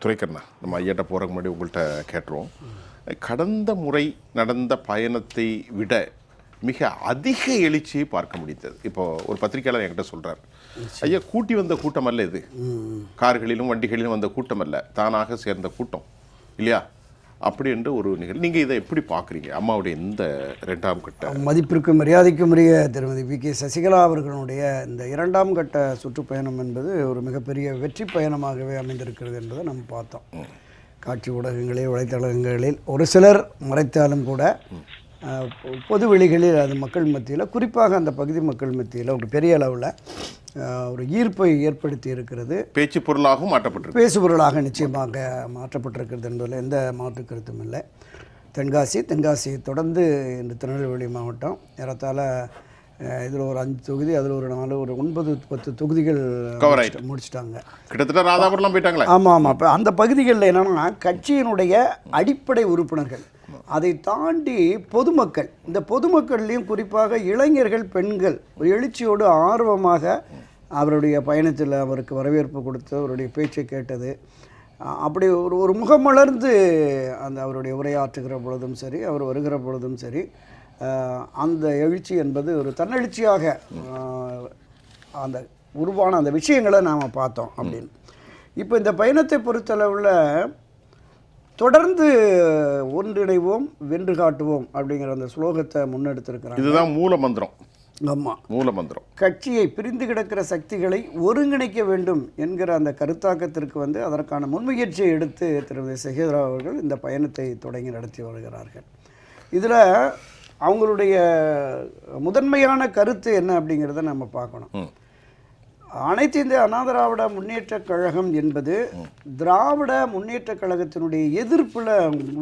துரைக்கண்ணா, நம்ம ஐயாட்ட போகிறக்கு முன்னாடி உங்கள்கிட்ட கேட்டுருவோம். கடந்த முறை நடந்த பயணத்தை விட மிக அதிக எழுச்சியை பார்க்க முடிந்தது. இப்போ ஒரு பத்திரிகையாளர் என்கிட்ட சொல்கிறார், ஐயா கூட்டி வந்த கூட்டம் அல்ல இது, கார்களிலும் வண்டிகளிலும் வந்த கூட்டம் அல்ல, தானாக சேர்ந்த கூட்டம் இல்லையா அப்படி என்று ஒரு நிகழ்வு. நீங்கள் இதை எப்படி பார்க்குறீங்க? அம்மாவுடைய இந்த 2ஆம் கட்ட மதிப்பிற்கும் மரியாதைக்கும் உரிய திருமதி வி.கே. சசிகலா அவர்களுடைய இந்த 2ஆம் கட்ட சுற்றுப்பயணம் என்பது ஒரு மிகப்பெரிய வெற்றி பயணமாகவே அமைந்திருக்கிறது என்பதை நம்ம பார்த்தோம். காட்சி ஊடகங்களில், வலைத்தளங்களில் ஒரு சிலர் மறைத்தாலும் கூட பொது வெளிகளில் அது மக்கள் மத்தியில், குறிப்பாக அந்த பகுதி மக்கள் மத்தியில் ஒரு பெரிய அளவில் ஒரு ஈர்ப்பை ஏற்படுத்தி இருக்கிறது. பேச்சு பொருளாகவும் மாற்றப்பட்டிருக்கு. பேசு பொருளாக நிச்சயமாக மாற்றப்பட்டிருக்கிறது என்பதில் எந்த மாற்று கருத்தும் இல்லை. தென்காசியை தொடர்ந்து இந்த திருநெல்வேலி மாவட்டம் ஏறத்தாழ இதில் ஒரு 5 தொகுதி, அதில் ஒரு 4, ஒரு 9-10 தொகுதிகள் முடிச்சிட்டாங்க. கிட்டத்தட்ட ராதாபுரம்லாம் போயிட்டாங்களே. ஆமாம். அப்போ அந்த பகுதிகளில் என்னென்னா கட்சியினுடைய அடிப்படை உறுப்பினர்கள், அதை தாண்டி பொதுமக்கள், இந்த பொதுமக்கள்லேயும் குறிப்பாக இளைஞர்கள், பெண்கள் ஒரு எழுச்சியோடு ஆர்வமாக அவருடைய பயணத்தில் அவருக்கு வரவேற்பு கொடுத்து அவருடைய பேச்சை கேட்டது. அப்படி ஒரு முகமலர்ந்து அந்த அவருடைய உரையாற்றுகிற பொழுதும் சரி, அவர் வருகிற பொழுதும் சரி, அந்த எழுச்சி என்பது ஒரு தன்னெழுச்சியாக அந்த உருவான அந்த விஷயங்களை நாம் பார்த்தோம். அப்படின்னு இப்போ இந்த பயணத்தை பொறுத்தளவில் தொடர்ந்து ஒன்றிணைவோம், வென்று காட்டுவோம் அப்படிங்கிற அந்த ஸ்லோகத்தை முன்னெடுத்திருக்கிறாங்க. இதுதான் மூல மந்திரம். ஆமாம், மூல மந்திரம். கட்சியை பிரிந்து கிடக்கிற சக்திகளை ஒருங்கிணைக்க வேண்டும் என்கிற அந்த கருத்தாக்கத்திற்கு அதற்கான முன்முயற்சியை எடுத்து திருமதி சசிகலா அவர்கள் இந்த பயணத்தை தொடங்கி நடத்தி வருகிறார்கள். இதில் அவங்களுடைய முதன்மையான கருத்து என்ன அப்படிங்கிறத நம்ம பார்க்கணும். அனைத்து இந்திய அண்ணா திராவிட முன்னேற்றக் கழகம் என்பது திராவிட முன்னேற்றக் கழகத்தினுடைய எதிர்ப்பில்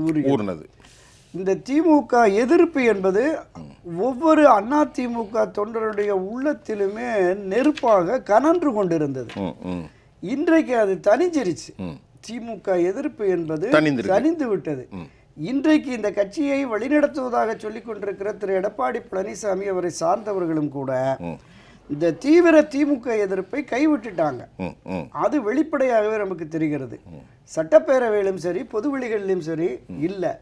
ஊறினது. இந்த திமுக எதிர்ப்பு என்பது ஒவ்வொரு அண்ணா திமுக தொண்டருடைய உள்ளத்திலுமே நெருப்பாக கனன்று கொண்டிருந்தது. இன்றைக்கு அது தனிஞ்சிருச்சு. திமுக எதிர்ப்பு என்பது தனிந்து விட்டது. இன்றைக்கு இந்த கட்சியை வழிநடத்துவதாக சொல்லிக் கொண்டிருக்கிற திரு எடப்பாடி பழனிசாமி அவரை சார்ந்தவர்களும் கூட இந்த தீவிர திமுக எதிர்ப்பை கைவிட்டுட்டாங்க. அது வெளிப்படையாகவே நமக்கு தெரிகிறது. சட்டப்பேரவையிலும் சரி, பொதுவெளிகளிலும் சரி இல்லை.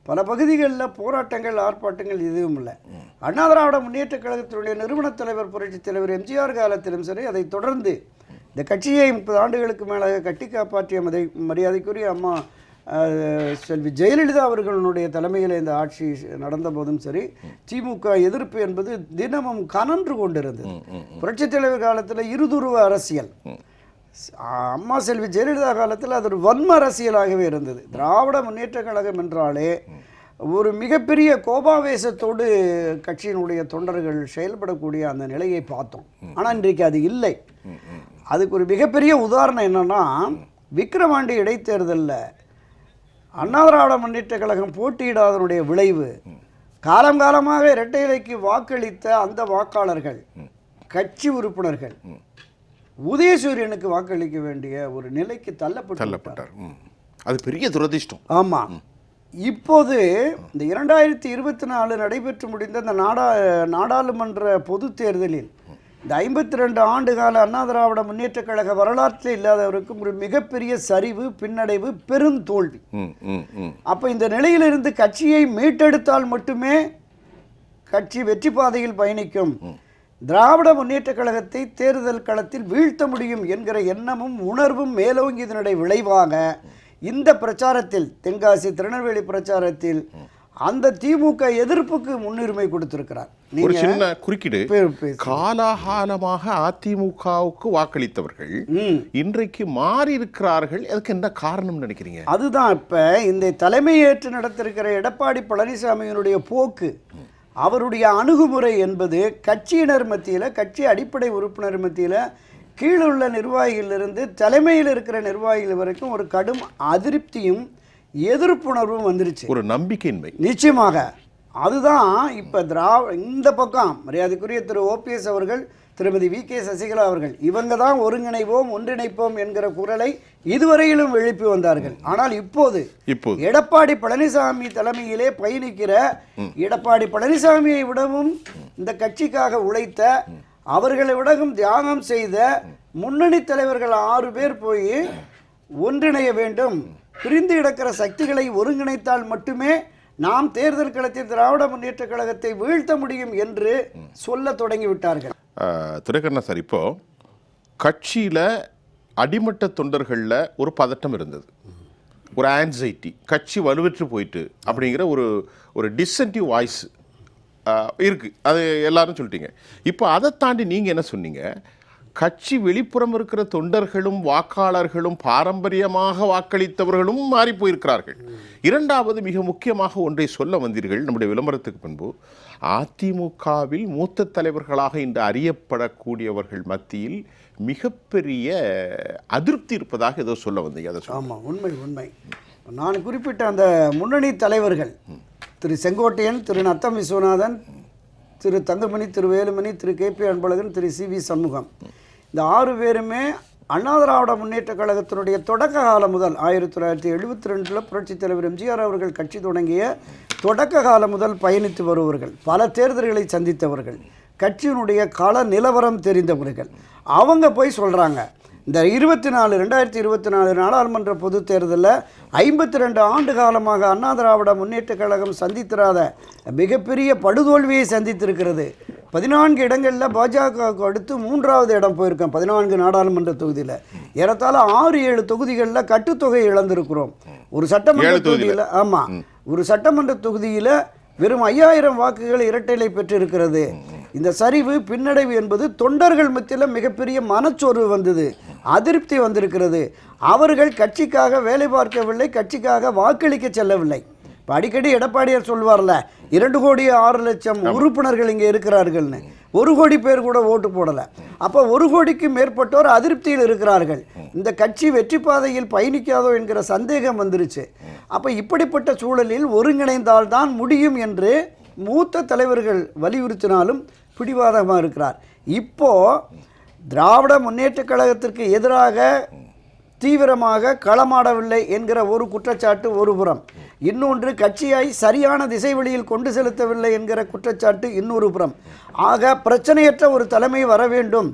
பல பகுதிகளில் போராட்டங்கள், ஆர்ப்பாட்டங்கள் எதுவும் இல்லை. அண்ணா திராவிட முன்னேற்ற கழகத்தினுடைய நிறுவன தலைவர், புரட்சித் தலைவர் எம்ஜிஆர் காலத்திலும் சரி, அதை தொடர்ந்து இந்த கட்சியை 30 ஆண்டுகளுக்கு மேலாக கட்டி காப்பாற்றிய மரியாதைக்குரிய அம்மா செல்வி ஜெயலலிதா அவர்களுடைய தலைமையில் இந்த ஆட்சி நடந்த போதும் சரி, திமுக எதிர்ப்பு என்பது தினமும் கனன்று கொண்டிருந்தது. புரட்சித் தலைவர் காலத்தில் இருதுருவ அரசியல், அம்மா செல்வி ஜெயலலிதா காலத்தில் அது ஒரு வன்ம அரசியலாகவே இருந்தது. திராவிட முன்னேற்ற கழகம் என்றாலே ஒரு மிகப்பெரிய கோபாவேசத்தோடு கட்சியினுடைய தொண்டர்கள் செயல்படக்கூடிய அந்த நிலையை பார்த்தோம். ஆனால் இன்றைக்கு அது இல்லை. அதுக்கு ஒரு மிகப்பெரிய உதாரணம் என்னன்னா, விக்கிரவாண்டி இடைத்தேர்தலில் அண்ணா திராவிட முன்னேற்ற கழகம் போட்டியிடாதனுடைய விளைவு, காலங்காலமாக இரட்டை இலைக்கு வாக்களித்த அந்த வாக்காளர்கள், கட்சி உறுப்பினர்கள் உதயசூரியனுக்கு வாக்களிக்க வேண்டிய ஒரு நிலைக்கு தள்ளப்பட்டார். அது பெரிய துரதிர்ஷ்டம். ஆமாம். இப்போது இந்த 2024 நடைபெற்று முடிந்த இந்த நாடாளுமன்ற பொது தேர்தலில் இந்த 52 ஆண்டு கால அண்ணா திராவிட முன்னேற்ற கழக வரலாற்றில் இல்லாதவருக்கும் ஒரு மிகப்பெரிய சரிவு, பின்னடைவு, பெருந்தோல்வி. அப்போ இந்த நிலையிலிருந்து கட்சியை மீட்டெடுத்தால் மட்டுமே கட்சி வெற்றி பாதையில் பயணிக்கும், திராவிட முன்னேற்ற கழகத்தை தேர்தல் களத்தில் வீழ்த்த முடியும் என்கிற எண்ணமும் உணர்வும் மேலோங்கியதனுடைய விளைவாக இந்த பிரச்சாரத்தில், தென்காசி திருநெல்வேலி பிரச்சாரத்தில் அந்த திமுக எதிர்ப்புக்கு முன்னுரிமை கொடுத்திருக்கிறார். ஒரு சின்ன குறுக்கீடு, காலாகாலமாக அதிமுகவுக்கு வாக்களித்தவர்கள் இன்றைக்கு மாறி இருக்கிறார்கள். அதுக்கு என்ன காரணம் நினைக்கிறீங்க? அதுதான் இப்ப இந்த தலைமையேற்று நடத்திருக்கிற எடப்பாடி பழனிசாமியினுடைய போக்கு, அவருடைய அணுகுமுறை என்பது கட்சியினர் மத்தியில், கட்சி அடிப்படை உறுப்பினர் மத்தியில், கீழுள்ள நிர்வாகிகளிலிருந்து தலைமையில் இருக்கிற நிர்வாகிகள் வரைக்கும் ஒரு கடும் அதிருப்தியும் எதிர்ப்புணர்வும் வந்துருச்சு. ஒரு நம்பிக்கையின்மை. நிச்சயமாக அதுதான் இப்போ இந்த பக்கம் மரியாதைக்குரிய திரு OPS அவர்கள், திருமதி வி.கே. சசிகலா அவர்கள், இவங்க தான் ஒருங்கிணைவோம், ஒன்றிணைப்போம் என்கிற குரலை இதுவரையிலும் எழுப்பி வந்தார்கள். ஆனால் இப்போது எடப்பாடி பழனிசாமி தலைமையிலே பயணிக்கிற, எடப்பாடி பழனிசாமியை விடவும் இந்த கட்சிக்காக உழைத்த, அவர்களை விடவும் தியாகம் செய்த முன்னணி தலைவர்கள் 6 பேர் போய் ஒன்றிணைய வேண்டும். பிரிந்து கிடக்கிற சக்திகளை ஒருங்கிணைத்தால் மட்டுமே நாம் தேர்தல் களத்தில் திராவிட முன்னேற்ற கழகத்தை வீழ்த்த முடியும் என்று சொல்ல தொடங்கிவிட்டார்கள். துரைக்கண்ணா சார், இப்போ கட்சியில் அடிமட்ட தொண்டர்களில் ஒரு பதட்டம் இருந்தது, ஒரு ஆன்சைட்டி, கட்சி வலுவற்று போயிட்டு அப்படிங்கிற ஒரு டிசென்டிவ் வாய்ஸ் இருக்குது. அது எல்லாரும் சொல்லிட்டீங்க. இப்போ அதை தாண்டி நீங்கள் என்ன சொன்னீங்க? கட்சி வெளிப்புறம் இருக்கிற தொண்டர்களும் வாக்காளர்களும் பாரம்பரியமாக வாக்களித்தவர்களும் மாறி போயிருக்கிறார்கள். இரண்டாவது, மிக முக்கியமாக ஒன்றை சொல்ல வந்தீர்கள் நம்முடைய விளம்பரத்துக்கு முன்பு. அதிமுகவில் மூத்த தலைவர்களாக இன்று அறியப்படக்கூடியவர்கள் மத்தியில் மிகப்பெரிய அதிருப்தி இருப்பதாக ஏதோ சொல்ல வந்தீங்க. அதை ஆமாம், உண்மை. நான் குறிப்பிட்ட அந்த முன்னணி தலைவர்கள் திரு செங்கோட்டையன், திரு நத்தம் விஸ்வநாதன், திரு தங்கமணி, திரு வேலுமணி, திரு KP அன்பழகன், திரு CV சண்முகம், இந்த 6 பேருமே அண்ணா திராவிட முன்னேற்ற கழகத்தினுடைய தொடக்க காலம் முதல் 1972 புரட்சித் தலைவர் MGR அவர்கள் கட்சி தொடங்கிய தொடக்க காலம் முதல் பயணித்து வருபவர்கள், பல தேர்தல்களை சந்தித்தவர்கள், கட்சியினுடைய கள நிலவரம் தெரிந்தவர்கள். அவங்க போய் சொல்கிறாங்க, இந்த 2024 நாடாளுமன்ற பொதுத் தேர்தலில் 52 ஆண்டு காலமாக அண்ணா திராவிட முன்னேற்ற கழகம் சந்தித்திராத மிகப்பெரிய படுதோல்வியை சந்தித்திருக்கிறது. 14 இடங்களில் பாஜகவுக்கு அடுத்து 3வது இடம் போயிருக்கோம். 14 நாடாளுமன்ற தொகுதியில் ஏறத்தாழ 6-7 தொகுதிகளில் கட்டுத்தொகை இழந்திருக்கிறோம். ஒரு சட்டமன்ற தொகுதியில் ஒரு சட்டமன்ற தொகுதியில் வெறும் 5000 வாக்குகள் இரட்டைலை பெற்றிருக்கிறது. இந்த சரிவு பின்னடைவு என்பது தொண்டர்கள் மத்தியில் மிகப்பெரிய மனச்சோர்வு வந்தது, அதிருப்தி வந்திருக்கிறது. அவர்கள் கட்சிக்காக வேலை பார்க்கவில்லை, கட்சிக்காக வாக்களிக்க செல்லவில்லை. இப்போ அடிக்கடி எடப்பாடியார் சொல்வார்ல, 2,06,00,000 உறுப்பினர்கள் இங்கே இருக்கிறார்கள்னு. 1 கோடி பேர் கூட ஓட்டு போடலை. அப்போ 1 கோடிக்கு மேற்பட்டோர் அதிருப்தியில் இருக்கிறார்கள். இந்த கட்சி வெற்றி பாதையில் பயணிக்காதோ என்கிற சந்தேகம் வந்துருச்சு. அப்போ இப்படிப்பட்ட சூழலில் ஒருங்கிணைந்தால்தான் முடியும் என்று மூத்த தலைவர்கள் வலியுறுத்தினாலும் பிடிவாதமாக இருக்கிறார். இப்போது திராவிட முன்னேற்ற கழகத்திற்கு எதிராக தீவிரமாக களமாடவில்லை என்கிற ஒரு குற்றச்சாட்டு ஒரு புறம், இன்னொன்று கட்சியை சரியான திசை வழியில் கொண்டு செலுத்தவில்லை என்கிற குற்றச்சாட்டு இன்னொரு புறம். ஆக பிரச்சனையற்ற ஒரு தலைமை வர வேண்டும்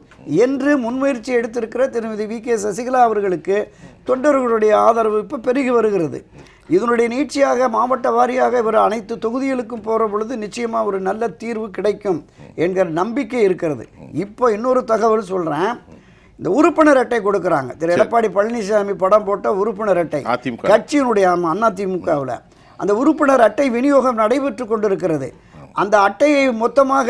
என்று முன்முயற்சி எடுத்திருக்கிற திருமதி VK சசிகலா அவர்களுக்கு தொண்டர்களுடைய ஆதரவு இப்போ பெருகி வருகிறது. இதனுடைய நீட்சியாக மாவட்ட வாரியாக இவர் அனைத்து தொகுதிகளுக்கும் போகிற பொழுது நிச்சயமாக ஒரு நல்ல தீர்வு கிடைக்கும் என்கிற நம்பிக்கை இருக்கிறது. இப்போ இன்னொரு தகவல் சொல்கிறேன். இந்த உறுப்பினர் அட்டை கொடுக்குறாங்க. திரு எடப்பாடி பழனிசாமி படம் போட்ட உறுப்பினர் அட்டை கட்சியினுடைய அதிமுகவில் அந்த உறுப்பினர் அட்டை விநியோகம் நடைபெற்று கொண்டிருக்கிறது. அந்த அட்டையை மொத்தமாக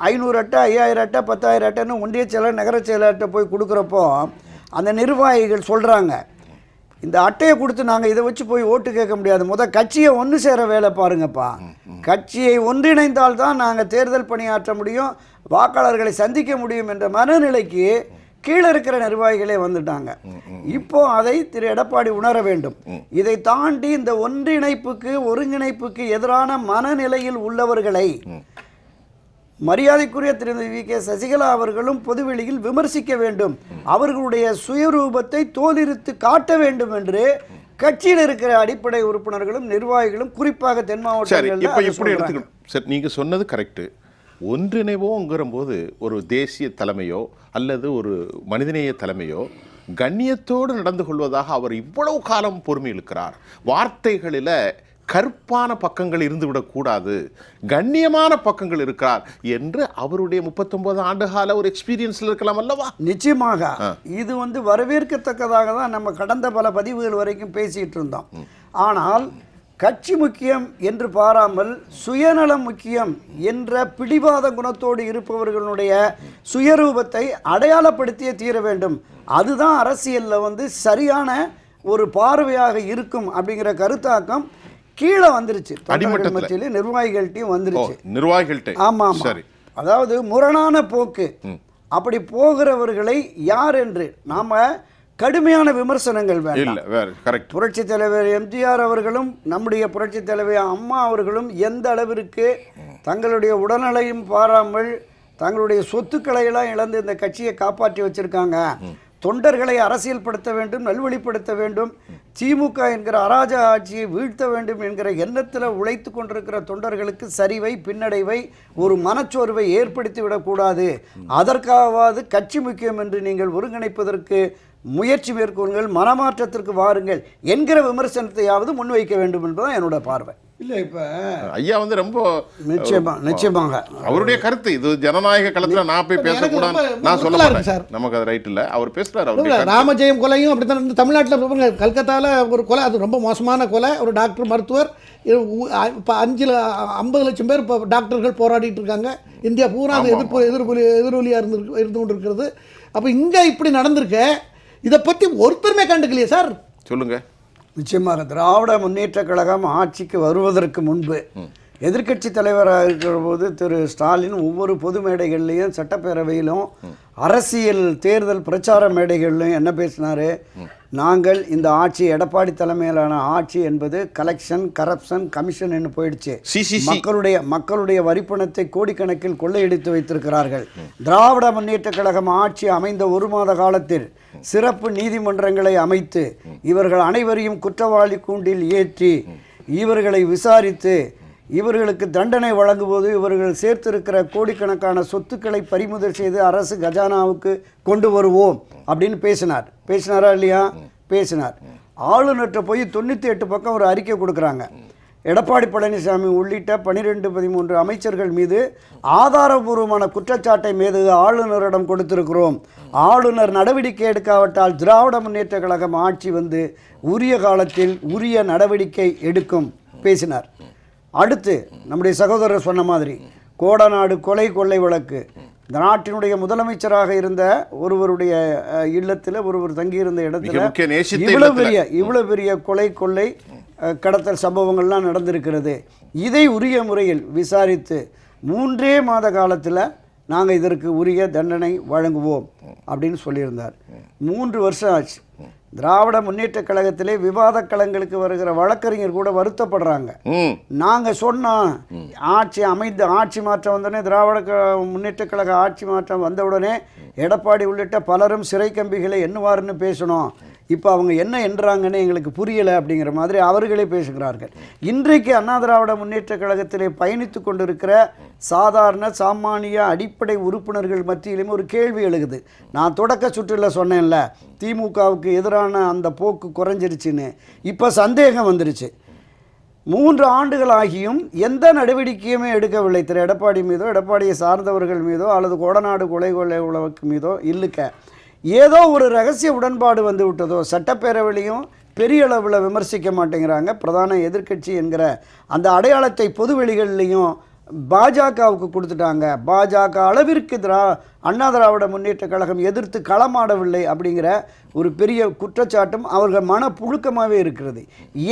500 அட்டை, 5000 அட்டை, 10,000 அட்டைன்னு ஒன்றிய செயலர், நகர செயலர்கிட்ட போய் கொடுக்குறப்போ அந்த நிர்வாகிகள் சொல்கிறாங்க, இந்த அட்டையை கொடுத்து நாங்கள் இதை வச்சு போய் ஓட்டு கேட்க முடியாது, கட்சியை ஒன்று சேர வேலை பாருங்கப்பா, கட்சியை ஒன்றிணைந்தால் தான் நாங்கள் தேர்தல் பணியாற்ற முடியும், வாக்காளர்களை சந்திக்க முடியும் என்ற மனநிலைக்கு கீழே இருக்கிற நிர்வாகிகளே வந்துட்டாங்க. இப்போ அதை திரு எடப்பாடி உணர வேண்டும். இதை தாண்டி இந்த ஒன்றிணைப்புக்கு ஒருங்கிணைப்புக்கு எதிரான மனநிலையில் உள்ளவர்களை மரியாதைக்குரிய திருமதி VK சசிகலா அவர்களும் பொதுவெளியில் விமர்சிக்க வேண்டும், அவர்களுடைய சுயரூபத்தை தோலிருத்து காட்ட வேண்டும் என்று கட்சியில் இருக்கிற அடிப்படை உறுப்பினர்களும் நிர்வாகிகளும் குறிப்பாக தென் மாவட்டங்களில். சரி, நீங்க சொன்னது கரெக்டு. ஒன்றிணைவோங்கிற போது ஒரு தேசிய தலைமையோ அல்லது ஒரு மனிதநேய தலைமையோ கண்ணியத்தோடு நடந்து கொள்வதாக அவர் இவ்வளவு காலம் பொறுமை இருக்கிறார். வார்த்தைகளில் கருப்பான பக்கங்கள் இருந்துவிடக்கூடாது, கண்ணியமான பக்கங்கள் இருக்கிறார் என்று அவருடைய 39 ஆண்டு கால ஒரு எக்ஸ்பீரியன்ஸில் இருக்கலாம் அல்லவா? நிச்சயமாக இது வரவேற்கத்தக்கதாக தான் நம்ம கடந்த பல பதிவுகள் வரைக்கும் பேசிகிட்டு இருந்தோம். ஆனால் கட்சி முக்கியம் என்று பாராமல் சுயநலம் முக்கியம் என்ற பிடிவாத குணத்தோடு இருப்பவர்களுடைய சுயரூபத்தை அடையாளப்படுத்தியே தீர வேண்டும். அதுதான் அரசியலில் சரியான ஒரு பார்வையாக இருக்கும் அப்படிங்கிற கருத்தாக்கம் கீழே வந்துருச்சு. மத்தியில நிர்வாகிகள்ட்டையும் வந்துருச்சு. ஆமாம், அதாவது முரணான போக்கு. அப்படி போகிறவர்களை யார் என்று நாம கடுமையான விமர்சனங்கள் வேண்டாம். புரட்சி தலைவர் MGR அவர்களும் நம்முடைய புரட்சி தலைவர் அம்மா அவர்களும் எந்த அளவிற்கு தங்களுடைய உடல்நலையும் பாராமல் தங்களுடைய சொத்துக்களை எல்லாம் இழந்து இந்த கட்சியை காப்பாற்றி வச்சிருக்காங்க. தொண்டர்களை அரசியல்படுத்த வேண்டும், நல்வழிப்படுத்த வேண்டும், திமுக என்கிற அராஜக ஆட்சியை வீழ்த்த வேண்டும் என்கிற எண்ணத்தில் உழைத்து கொண்டிருக்கிற தொண்டர்களுக்கு சரிவை, பின்னடைவை, ஒரு மனச்சோர்வை ஏற்படுத்தி விடக்கூடாது. அதற்காவது கட்சி முக்கியம் என்று நீங்கள் ஒருங்கிணைப்பதற்கு முயற்சி மேற்கொள்ளுங்கள், மனமாற்றத்திற்கு வாருங்கள் என்கிற விமர்சனத்தையாவது முன்வைக்க வேண்டும் என்பதுதான் என்னோட பார்வை. இல்லை இப்போ ஐயா வந்து ரொம்ப நிச்சயமாக அவருடைய கருத்து இது ஜனநாயக களத்துல நான் போய் பேசக்கூடாது நான் சொல்ல மாட்டேன் சார், நமக்கு அது ரைட் இல்லை. அவர் பேசுறாரு. அவர் ராமஜெயம் கொலையும் அப்படித்தான் இந்த தமிழ்நாட்டில் கல்கத்தாவில் ஒரு கொலை, அது ரொம்ப மோசமான கொலை. ஒரு டாக்டர் மருத்துவர் இப்போ 50 லட்சம் பேர் இப்போ டாக்டர்கள் போராடிட்டு இருக்காங்க. இந்தியா பூரா எதிரொலியாக இருந்து கொண்டு இருக்கிறது. அப்போ இங்கே இப்படி நடந்திருக்க இதை பற்றி ஒருத்தருமே கண்டுக்கலையே சார். சொல்லுங்க. நிச்சயமாக திராவிட முன்னேற்ற கழகம் ஆட்சிக்கு வருவதற்கு முன்பு எதிர்க்கட்சி தலைவராக இருக்கிற போது திரு ஸ்டாலின் ஒவ்வொரு பொது மேடைகள்லையும் சட்டப்பேரவையிலும் அரசியல் தேர்தல் பிரச்சார மேடைகள்லையும் என்ன பேசினார்? நாங்கள் இந்த ஆட்சி, எடப்பாடி தலைமையிலான ஆட்சி என்பது கலெக்ஷன், கரப்ஷன், கமிஷன் என்று போயிடுச்சு. மக்களுடைய வரிப்பணத்தை கோடிக்கணக்கில் கொள்ளையடித்து வைத்திருக்கிறார்கள். திராவிட முன்னேற்ற கழகம் ஆட்சி அமைந்த 1 மாத காலத்தில் சிறப்பு நீதிமன்றங்களை அமைத்து இவர்கள் அனைவரையும் குற்றவாளி கூண்டில் ஏற்றி இவர்களை விசாரித்து இவர்களுக்கு தண்டனை வழங்கும்போது இவர்கள் சேர்த்திருக்கிற கோடிக்கணக்கான சொத்துக்களை பறிமுதல் செய்து அரசு கஜானாவுக்கு கொண்டு வருவோம் அப்படின்னு பேசினாரா இல்லையா? பேசினார். ஆளுநர்கிட்ட போய் 98 பக்கம் ஒரு அறிக்கை கொடுக்குறாங்க. எடப்பாடி பழனிசாமி உள்ளிட்ட 12-13 அமைச்சர்கள் மீது ஆதாரபூர்வமான குற்றச்சாட்டை மீது ஆளுநரிடம் கொடுத்திருக்கிறோம். ஆளுநர் நடவடிக்கை எடுக்காவிட்டால் திராவிட முன்னேற்ற கழகம் ஆட்சி வந்து உரிய காலத்தில் உரிய நடவடிக்கை எடுக்கும் பேசினார். அடுத்து நம்முடைய சகோதரர் சொன்ன மாதிரி கோடநாடு கொலை கொள்ளை வழக்கு, இந்த நாட்டினுடைய முதலமைச்சராக இருந்த ஒருவருடைய இல்லத்தில் ஒருவர் தங்கியிருந்த இடத்துல இவ்வளவு பெரிய கொலை கொள்ளை கடத்தல் சம்பவங்கள்லாம் நடந்திருக்கிறது. இதை உரிய முறையில் விசாரித்து 3 மாத காலத்தில் நாங்கள் இதற்கு உரிய தண்டனை வழங்குவோம் அப்படின்னு சொல்லியிருந்தார். 3 வருஷம் ஆச்சு. திராவிட முன்னேற்ற கழகத்திலே விவாத களங்களுக்கு வருகிற வழக்கறிஞர் கூட வருத்தப்படுறாங்க. நாங்கள் சொன்னோம் ஆட்சி மாற்றம் வந்தோடனே, திராவிட முன்னேற்ற கழக ஆட்சி மாற்றம் வந்தவுடனே எடப்பாடி உள்ளிட்ட பலரும் சிறை கம்பிகளை எண்ணுவார்னு பேசணும். இப்போ அவங்க என்ன என்றாங்கன்னு எங்களுக்கு புரியலை அப்படிங்கிற மாதிரி அவர்களே பேசுகிறார்கள். இன்றைக்கு அண்ணா திராவிட முன்னேற்ற கழகத்திலே பயணித்து கொண்டிருக்கிற சாதாரண சாமானிய அடிப்படை உறுப்பினர்கள் மத்தியிலும் ஒரு கேள்வி எழுகுது. நான் தொடக்க சுற்றில் சொன்னேன்ல, திமுகவுக்கு எதிரான அந்த போக்கு குறைஞ்சிருச்சுன்னு. இப்போ சந்தேகம் வந்துருச்சு. 3 ஆண்டுகள் ஆகியும் எந்த நடவடிக்கையுமே எடுக்கவில்லை திரு எடப்பாடி மீதோ, எடப்பாடியை சார்ந்தவர்கள் மீதோ, அல்லது கோடநாடு கொலை வழக்கு மீதோ. இல்லுக்க ஏதோ ஒரு ரகசிய உடன்பாடு வந்து விட்டதோ. சட்டப்பேரவையிலையும் பெரிய அளவில் விமர்சிக்க மாட்டேங்கிறாங்க. பிரதான எதிர்க்கட்சி என்கிற அந்த அடையாளத்தை பொதுவெளிகள்லையும் பாஜகவுக்கு கொடுத்துட்டாங்க. பாஜக அளவிற்கு அண்ணா திராவிட முன்னேற்ற கழகம் எதிர்த்து களமாடவில்லை அப்படிங்கிற ஒரு பெரிய குற்றச்சாட்டும் அவர்கள் மனப்புழுக்கமாகவே இருக்கிறது.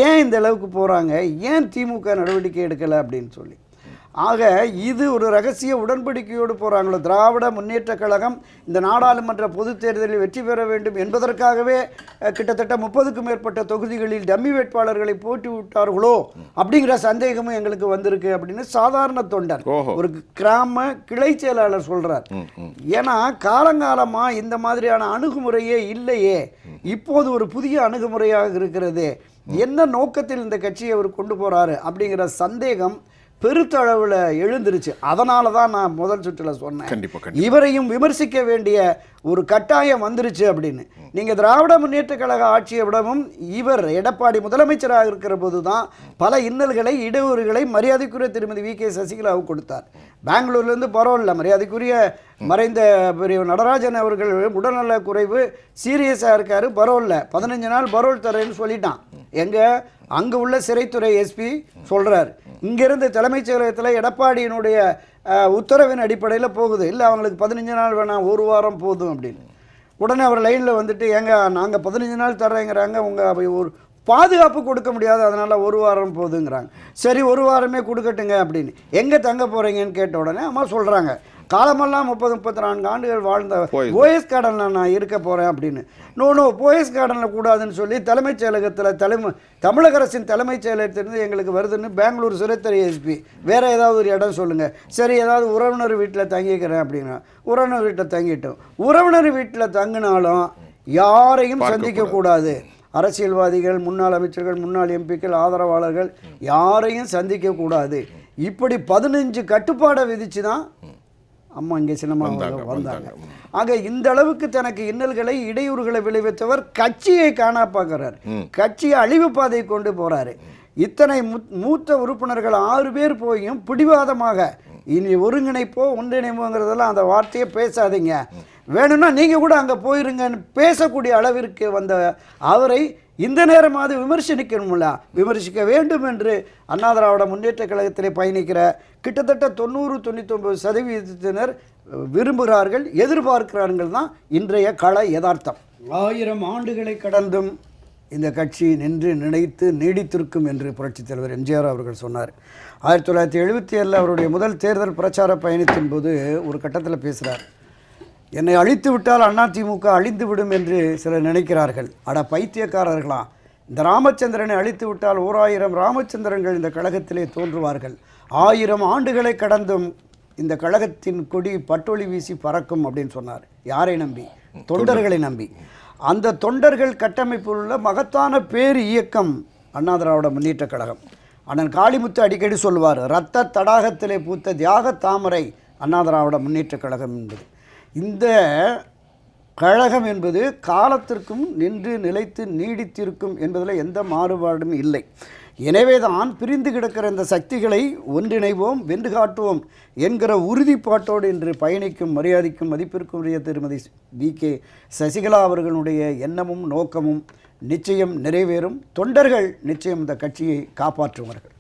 ஏன் இந்த அளவுக்கு போகிறாங்க, ஏன் திமுக நடவடிக்கை எடுக்கலை அப்படின்னு சொல்லி. ஆக இது ஒரு ரகசிய உடன்படிக்கையோடு போகிறாங்களோ. திராவிட முன்னேற்ற கழகம் இந்த நாடாளுமன்ற பொதுத் தேர்தலில் வெற்றி பெற வேண்டும் என்பதற்காகவே கிட்டத்தட்ட 30க்கும் மேற்பட்ட தொகுதிகளில் டம்மி வேட்பாளர்களை போட்டி விட்டார்களோ அப்படிங்கிற சந்தேகமும் எங்களுக்கு வந்திருக்கு அப்படின்னு சாதாரண தொண்டர், ஒரு கிராம கிளை செயலாளர் சொல்றார். ஏன்னா காலங்காலமாக இந்த மாதிரியான அணுகுமுறையே இல்லையே, இப்போது ஒரு புதிய அணுகுமுறையாக இருக்கிறது. என்ன நோக்கத்தில் இந்த கட்சியை அவர் கொண்டு போறாரு அப்படிங்கிற சந்தேகம் பெருத்தளவில் எழுந்துருச்சு. அதனால தான் நான் முதல் சுற்றில் சொன்னேன், இவரையும் விமர்சிக்க வேண்டிய ஒரு கட்டாயம் வந்துருச்சு அப்படின்னு. நீங்கள் திராவிட முன்னேற்ற கழக ஆட்சியை விடவும் இவர் எடப்பாடி முதலமைச்சராக இருக்கிற போது தான் பல இன்னல்களை, இடையூறுகளை மரியாதைக்குரிய திருமதி வி.கே. சசிகலாவுக்கு கொடுத்தார். பெங்களூர்லேருந்து பரோலில் மரியாதைக்குரிய மறைந்த பெரிய நடராஜன் அவர்கள் உடல்நல குறைவு சீரியஸாக இருக்கார். பரோலில் 15 நாள் பரோல் தரேன்னு சொல்லிட்டான். அங்கே உள்ள சிறைத்துறை எஸ்பி சொல்கிறார், இங்கேருந்து தலைமைச் செயலகத்தில் எடப்பாடியினுடைய உத்தரவின் அடிப்படையில் போகுது. இல்லை அவங்களுக்கு 15 நாள் வேணாம், 1 வாரம் போதும் அப்படின்னு. உடனே அவர் லைனில் வந்துட்டு, நாங்கள் 15 நாள் தர்றேங்கிறாங்க, உங்கள் ஒரு பாதுகாப்பு கொடுக்க முடியாது, அதனால் 1 வாரம் போதுங்கிறாங்க. சரி 1 வாரமே கொடுக்கட்டுங்க அப்படின்னு. எங்கே தங்க போகிறீங்கன்னு கேட்ட உடனே அம்மா சொல்கிறாங்க, காலமெல்லாம் 30-34 ஆண்டுகள் வாழ்ந்த போயஸ் கார்டனில் நான் இருக்க போகிறேன் அப்படின்னு. நோ போயஸ் கார்டனில் கூடாதுன்னு சொல்லி தலைமைச் செயலகத்தில் தமிழக அரசின் தலைமைச் செயலகத்திலிருந்து எங்களுக்கு வருதுன்னு பெங்களூர் சிறைத்துறை எஸ்பி வேறு ஏதாவது ஒரு இடம் சொல்லுங்கள். சரி ஏதாவது உறவினர் வீட்டில் தங்கிக்கிறேன் அப்படின்னா உறவினர் வீட்டில் தங்கிட்டோம். உறவினர் வீட்டில் தங்கினாலும் யாரையும் சந்திக்கக்கூடாது. அரசியல்வாதிகள், முன்னாள் அமைச்சர்கள், முன்னாள் எம்பிக்கள், ஆதரவாளர்கள் யாரையும் சந்திக்கக்கூடாது. இப்படி 15 கட்டுப்பாடை விதித்து தான் அம்மா இங்கே சின்னம்மா வந்தாங்க. ஆக இந்த அளவுக்கு தனக்கு இன்னல்களை இடையூறுகளை விளைவித்தவர் கட்சியை காணா பார்க்கிறார், கட்சியை அழிவு பாதையை கொண்டு போறாரு. இத்தனை மூத்த உறுப்பினர்கள் 6 பேர் போயும் பிடிவாதமாக இனி ஒருங்கிணைப்போ ஒன்றிணைப்போங்கிறதெல்லாம் அந்த வார்த்தையை பேசாதீங்க, வேணும்னா நீங்கள் கூட அங்கே போயிருங்கன்னு பேசக்கூடிய அளவிற்கு வந்த அவரை இந்த நேரமாவது விமர்சிக்கணும்ல, விமர்சிக்க வேண்டும் என்று அண்ணா திராவிட முன்னேற்ற கழகத்திலே பயணிக்கிற கிட்டத்தட்ட 90-99% விரும்புகிறார்கள், எதிர்பார்க்கிறார்கள் தான் இன்றைய கள யதார்த்தம். 1000 ஆண்டுகளை கடந்தும் இந்த கட்சி நின்று நினைத்து நீடித்திருக்கும் என்று புரட்சித் தலைவர் எம்ஜிஆர் அவர்கள் சொன்னார். 1977 அவருடைய முதல் தேர்தல் பிரச்சார பயணத்தின் போது ஒரு கட்டத்தில் பேசுகிறார். என்னை அழித்து விட்டால் அதிமுக அழிந்து விடும் என்று சிலர் நினைக்கிறார்கள். அட பைத்தியக்காரர்களா, இந்த ராமச்சந்திரனை அழித்து விட்டால் 1000 ராமச்சந்திரன்கள் இந்த கழகத்திலே தோன்றுவார்கள். 1000 ஆண்டுகளை கடந்தும் இந்த கழகத்தின் கொடி பட்டொளி வீசி பறக்கும் அப்படின்னு சொன்னார். யாரை நம்பி? தொண்டர்களை நம்பி. அந்த தொண்டர்கள் கட்டமைப்பில் உள்ள மகத்தான பேர் இயக்கம் அண்ணா திராவிட முன்னேற்ற கழகம். அண்ணன் காளிமுத்து அடிக்கடி சொல்வார், இரத்த தடாகத்திலே பூத்த தியாக தாமரை அண்ணா திராவிட முன்னேற்ற கழகம் என்பது. இந்த கழகம் என்பது காலத்திற்கும் நின்று நிலைத்து நீடித்திருக்கும் என்பதில் எந்த மாறுபாடும் இல்லை. எனவே தான் பிரிந்து கிடக்கிற இந்த சக்திகளை ஒன்றிணைவோம், வென்று காட்டுவோம் என்கிற உறுதிப்பாட்டோடு இன்று பயணிக்கும் மரியாதைக்கும் மதிப்பிற்கும் உரிய திருமதி வி.கே. சசிகலா அவர்களுடைய எண்ணமும் நோக்கமும் நிச்சயம் நிறைவேறும். தொண்டர்கள் நிச்சயம் இந்த கட்சியை காப்பாற்றுவார்கள்.